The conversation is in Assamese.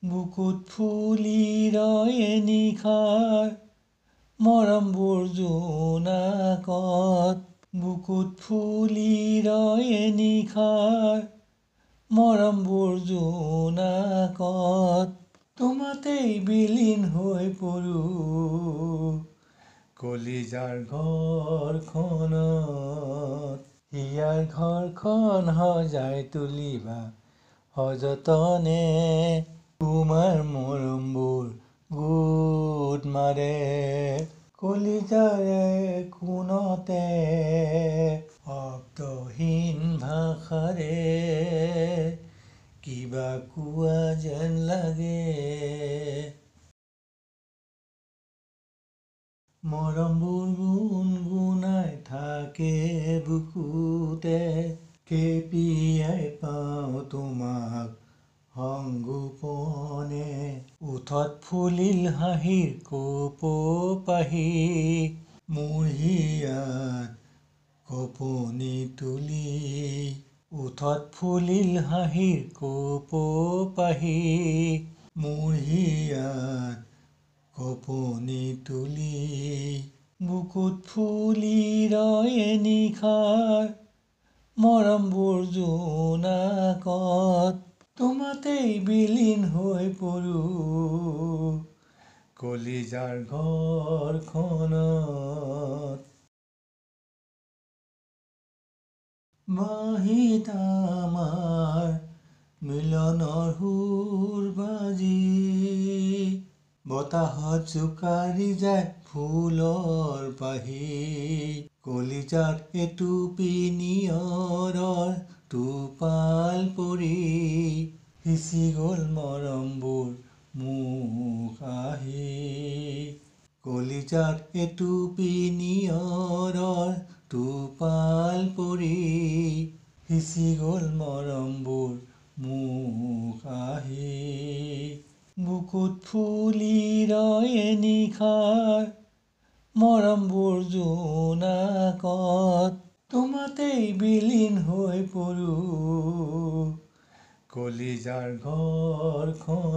বুকুত ফুলি ৰয়ে নিশাৰ মৰমবোৰ জোনাকত বুকুত ফুলি ৰয়ে নিশাৰ মৰমবোৰ জোনাকত তোমাতেই বিলীন হৈ পৰো কলিজাৰ ঘৰখনত হিয়াৰ ঘৰখন সজাই তুলিবা সযতনে তোমাৰ মৰমবোৰ গোট মাৰে কলিজাৰে কোণতে শব্দহীন ভাষাৰে কিবা কোৱা যেন লাগে মৰমবোৰ গুণগুণাই থাকে বুকুতে কেপিয়াই পাওঁ তোমাক সংগোপনে ওঠত ফুলিল হাঁহিৰ কপৌপাহি মোৰ হিয়াত কপনি তুলি ওঠত ফুলিল হাঁহিৰ কপৌপাহি মোৰ হিয়াত কপনি তুলি বুকুত ফুলি ৰয়ে নিশাৰ মৰমবোৰ জোনাকত তোমাতেই বিলীন হৈ পৰো কলিজাৰ ঘৰখনত বাঁহীত আমাৰ মিলনৰ সুৰ বাজি বতাহত জোকাৰি যায় ফুলৰ পাহি কলিজাত এটুপি নিয়ৰৰ টোপাল পৰি সিঁচি গ'ল মৰমবোৰ মুখ আহি কলিজাত এটুপি নিয়ৰৰ টোপাল পৰি সিঁচি গ'ল মৰমবোৰ মুখ আহি বুকুত ফুলি ৰয়ে নিশাৰ মৰমবোৰ জোনাকত তোমাতেই বিলীন হৈ পৰো কলিজাৰ ঘৰখনত